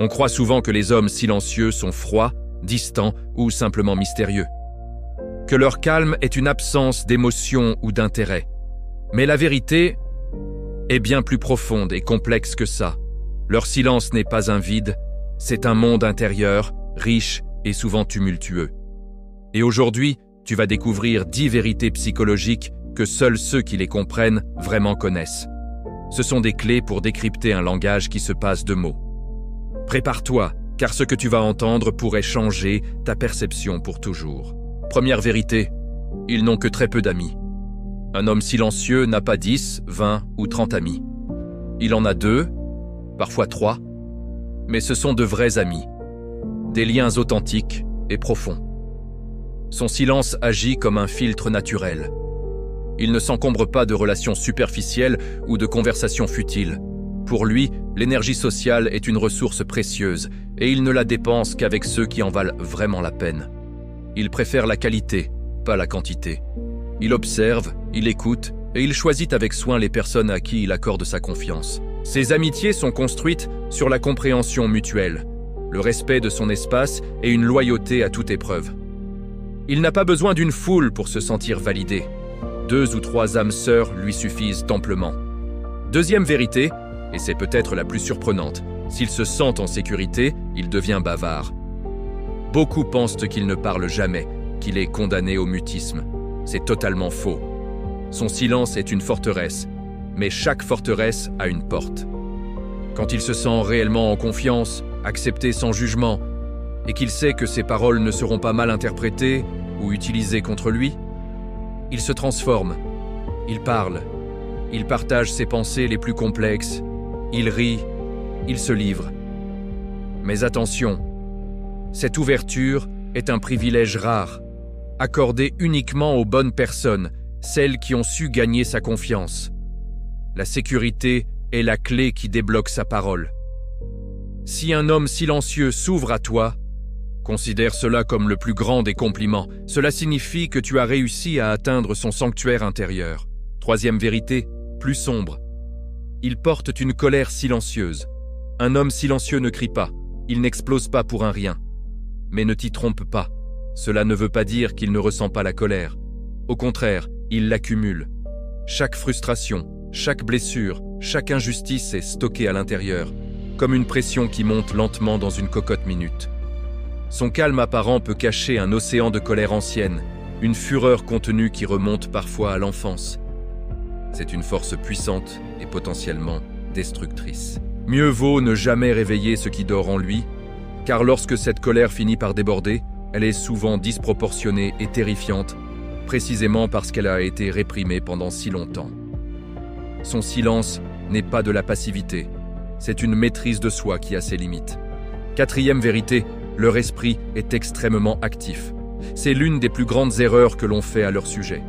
On croit souvent que les hommes silencieux sont froids, distants ou simplement mystérieux. Que leur calme est une absence d'émotion ou d'intérêt. Mais la vérité est bien plus profonde et complexe que ça. Leur silence n'est pas un vide, c'est un monde intérieur, riche et souvent tumultueux. Et aujourd'hui, tu vas découvrir 10 vérités psychologiques que seuls ceux qui les comprennent vraiment connaissent. Ce sont des clés pour décrypter un langage qui se passe de mots. Prépare-toi, car ce que tu vas entendre pourrait changer ta perception pour toujours. Première vérité, ils n'ont que très peu d'amis. Un homme silencieux n'a pas 10, 20 ou 30 amis. Il en a 2, parfois 3, mais ce sont de vrais amis. Des liens authentiques et profonds. Son silence agit comme un filtre naturel. Il ne s'encombre pas de relations superficielles ou de conversations futiles. Pour lui, l'énergie sociale est une ressource précieuse et il ne la dépense qu'avec ceux qui en valent vraiment la peine. Il préfère la qualité, pas la quantité. Il observe, il écoute et il choisit avec soin les personnes à qui il accorde sa confiance. Ses amitiés sont construites sur la compréhension mutuelle, le respect de son espace et une loyauté à toute épreuve. Il n'a pas besoin d'une foule pour se sentir validé. 2 ou 3 âmes sœurs lui suffisent amplement. Deuxième vérité, et c'est peut-être la plus surprenante, s'il se sent en sécurité, il devient bavard. Beaucoup pensent qu'il ne parle jamais, qu'il est condamné au mutisme. C'est totalement faux. Son silence est une forteresse, mais chaque forteresse a une porte. Quand il se sent réellement en confiance, accepté sans jugement, et qu'il sait que ses paroles ne seront pas mal interprétées ou utilisées contre lui, il se transforme, il parle, il partage ses pensées les plus complexes, il rit, il se livre. Mais attention, cette ouverture est un privilège rare, accordé uniquement aux bonnes personnes, celles qui ont su gagner sa confiance. La sécurité est la clé qui débloque sa parole. Si un homme silencieux s'ouvre à toi, considère cela comme le plus grand des compliments. Cela signifie que tu as réussi à atteindre son sanctuaire intérieur. Troisième vérité, plus sombre. Ils portent une colère silencieuse. Un homme silencieux ne crie pas, il n'explose pas pour un rien. Mais ne t'y trompe pas, cela ne veut pas dire qu'il ne ressent pas la colère. Au contraire, il l'accumule. Chaque frustration, chaque blessure, chaque injustice est stockée à l'intérieur, comme une pression qui monte lentement dans une cocotte minute. Son calme apparent peut cacher un océan de colère ancienne, une fureur contenue qui remonte parfois à l'enfance. C'est une force puissante et potentiellement destructrice. Mieux vaut ne jamais réveiller ce qui dort en lui, car lorsque cette colère finit par déborder, elle est souvent disproportionnée et terrifiante, précisément parce qu'elle a été réprimée pendant si longtemps. Son silence n'est pas de la passivité, c'est une maîtrise de soi qui a ses limites. Quatrième vérité, leur esprit est extrêmement actif. C'est l'une des plus grandes erreurs que l'on fait à leur sujet.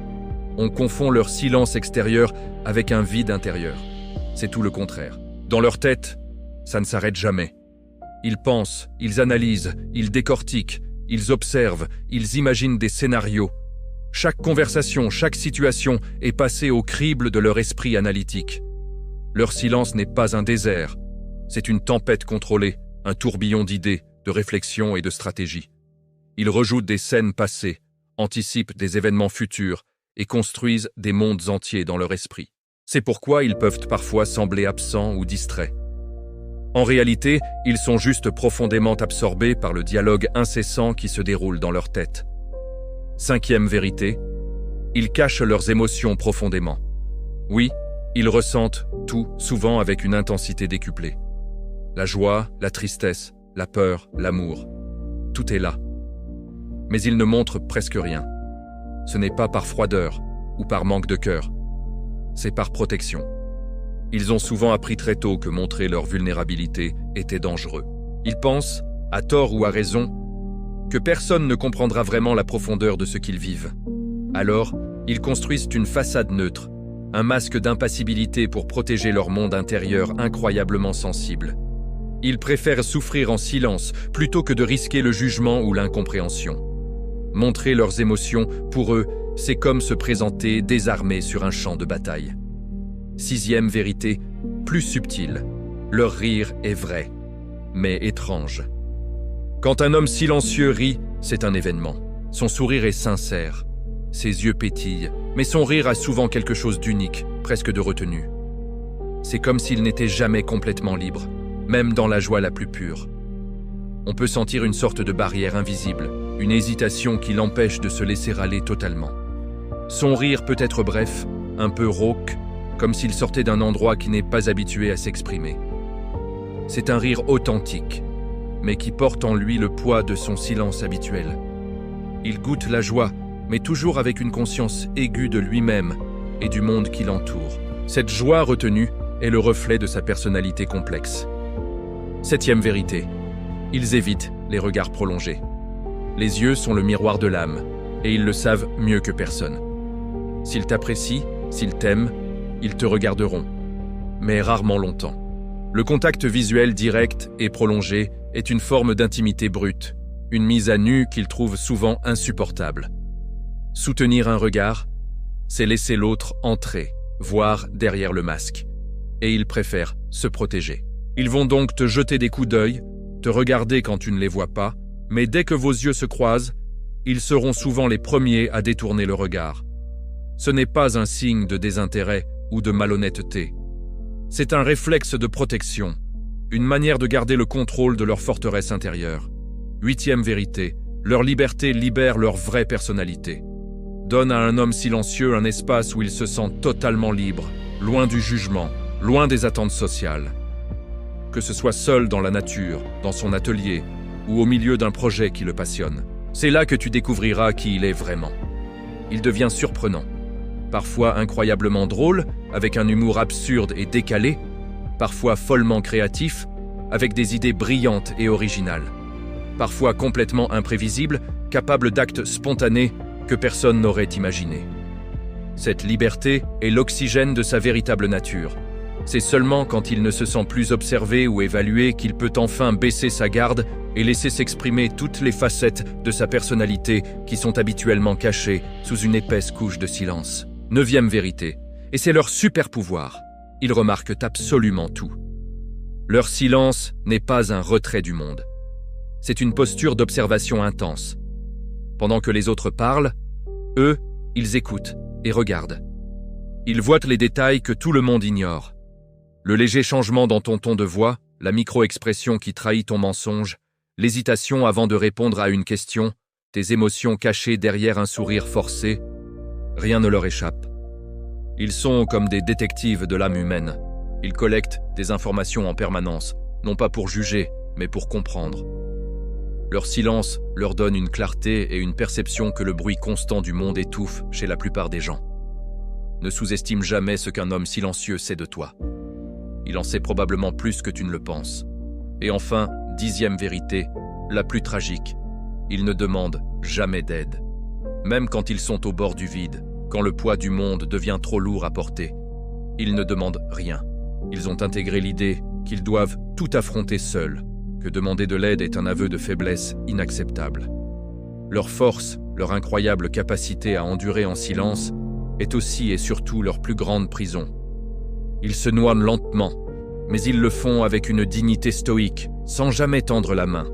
On confond leur silence extérieur avec un vide intérieur. C'est tout le contraire. Dans leur tête, ça ne s'arrête jamais. Ils pensent, ils analysent, ils décortiquent, ils observent, ils imaginent des scénarios. Chaque conversation, chaque situation est passée au crible de leur esprit analytique. Leur silence n'est pas un désert, c'est une tempête contrôlée, un tourbillon d'idées, de réflexion et de stratégie. Ils rejouent des scènes passées, anticipent des événements futurs et construisent des mondes entiers dans leur esprit. C'est pourquoi ils peuvent parfois sembler absents ou distraits. En réalité, ils sont juste profondément absorbés par le dialogue incessant qui se déroule dans leur tête. Cinquième vérité, ils cachent leurs émotions profondément. Oui, ils ressentent tout, souvent avec une intensité décuplée. La joie, la tristesse, la peur, l'amour, tout est là. Mais ils ne montrent presque rien. Ce n'est pas par froideur ou par manque de cœur, c'est par protection. Ils ont souvent appris très tôt que montrer leur vulnérabilité était dangereux. Ils pensent, à tort ou à raison, que personne ne comprendra vraiment la profondeur de ce qu'ils vivent. Alors, ils construisent une façade neutre, un masque d'impassibilité pour protéger leur monde intérieur incroyablement sensible. Ils préfèrent souffrir en silence plutôt que de risquer le jugement ou l'incompréhension. Montrer leurs émotions, pour eux, c'est comme se présenter désarmés sur un champ de bataille. Sixième vérité, plus subtile, leur rire est vrai. mais étrange. Quand un homme silencieux rit, c'est un événement. Son sourire est sincère. Ses yeux pétillent, mais son rire a souvent quelque chose d'unique, presque de retenu. C'est comme s'il n'était jamais complètement libre, même dans la joie la plus pure. On peut sentir une sorte de barrière invisible, une hésitation qui l'empêche de se laisser aller totalement. Son rire peut être bref, un peu rauque, comme s'il sortait d'un endroit qui n'est pas habitué à s'exprimer. C'est un rire authentique, mais qui porte en lui le poids de son silence habituel. Il goûte la joie, mais toujours avec une conscience aiguë de lui-même et du monde qui l'entoure. Cette joie retenue est le reflet de sa personnalité complexe. 7e vérité. Ils évitent les regards prolongés. Les yeux sont le miroir de l'âme, et ils le savent mieux que personne. S'ils t'apprécient, s'ils t'aiment, ils te regarderont, mais rarement longtemps. Le contact visuel direct et prolongé est une forme d'intimité brute, une mise à nu qu'ils trouvent souvent insupportable. Soutenir un regard, c'est laisser l'autre entrer, voir derrière le masque, et ils préfèrent se protéger. Ils vont donc te jeter des coups d'œil, te regarder quand tu ne les vois pas, mais dès que vos yeux se croisent, ils seront souvent les premiers à détourner le regard. Ce n'est pas un signe de désintérêt ou de malhonnêteté. C'est un réflexe de protection, une manière de garder le contrôle de leur forteresse intérieure. 8e vérité, leur liberté libère leur vraie personnalité. Donne à un homme silencieux un espace où il se sent totalement libre, loin du jugement, loin des attentes sociales. Que ce soit seul dans la nature, dans son atelier, ou au milieu d'un projet qui le passionne. C'est là que tu découvriras qui il est vraiment. Il devient surprenant, parfois incroyablement drôle, avec un humour absurde et décalé, parfois follement créatif, avec des idées brillantes et originales, parfois complètement imprévisible, capable d'actes spontanés que personne n'aurait imaginés. Cette liberté est l'oxygène de sa véritable nature. C'est seulement quand il ne se sent plus observé ou évalué qu'il peut enfin baisser sa garde et laisser s'exprimer toutes les facettes de sa personnalité qui sont habituellement cachées sous une épaisse couche de silence. 9e vérité, et c'est leur super pouvoir. Ils remarquent absolument tout. Leur silence n'est pas un retrait du monde. C'est une posture d'observation intense. Pendant que les autres parlent, eux, ils écoutent et regardent. Ils voient les détails que tout le monde ignore. Le léger changement dans ton ton de voix, la micro-expression qui trahit ton mensonge, l'hésitation avant de répondre à une question, tes émotions cachées derrière un sourire forcé, rien ne leur échappe. Ils sont comme des détectives de l'âme humaine. Ils collectent des informations en permanence, non pas pour juger, mais pour comprendre. Leur silence leur donne une clarté et une perception que le bruit constant du monde étouffe chez la plupart des gens. Ne sous-estime jamais ce qu'un homme silencieux sait de toi. Il en sait probablement plus que tu ne le penses. Et enfin, 10e vérité, la plus tragique, ils ne demandent jamais d'aide. Même quand ils sont au bord du vide, quand le poids du monde devient trop lourd à porter, ils ne demandent rien. Ils ont intégré l'idée qu'ils doivent tout affronter seuls, que demander de l'aide est un aveu de faiblesse inacceptable. Leur force, leur incroyable capacité à endurer en silence, est aussi et surtout leur plus grande prison. Ils se noient lentement, mais ils le font avec une dignité stoïque, sans jamais tendre la main.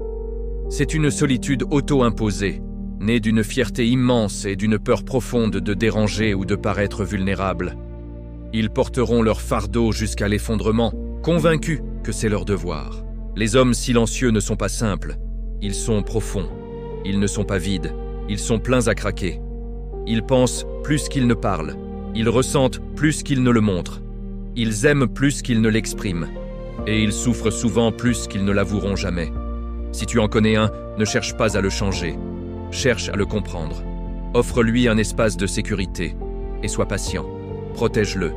C'est une solitude auto-imposée, née d'une fierté immense et d'une peur profonde de déranger ou de paraître vulnérable. Ils porteront leur fardeau jusqu'à l'effondrement, convaincus que c'est leur devoir. Les hommes silencieux ne sont pas simples, ils sont profonds. Ils ne sont pas vides, ils sont pleins à craquer. Ils pensent plus qu'ils ne parlent, ils ressentent plus qu'ils ne le montrent. Ils aiment plus qu'ils ne l'expriment, et ils souffrent souvent plus qu'ils ne l'avoueront jamais. Si tu en connais un, ne cherche pas à le changer, cherche à le comprendre. Offre-lui un espace de sécurité, et sois patient, protège-le.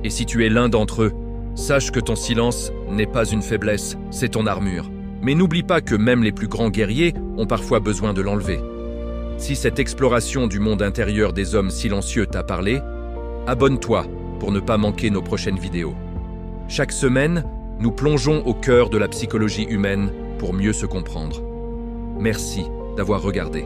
Et si tu es l'un d'entre eux, sache que ton silence n'est pas une faiblesse, c'est ton armure. Mais n'oublie pas que même les plus grands guerriers ont parfois besoin de l'enlever. Si cette exploration du monde intérieur des hommes silencieux t'a parlé, abonne-toi pour ne pas manquer nos prochaines vidéos. Chaque semaine, nous plongeons au cœur de la psychologie humaine pour mieux se comprendre. Merci d'avoir regardé.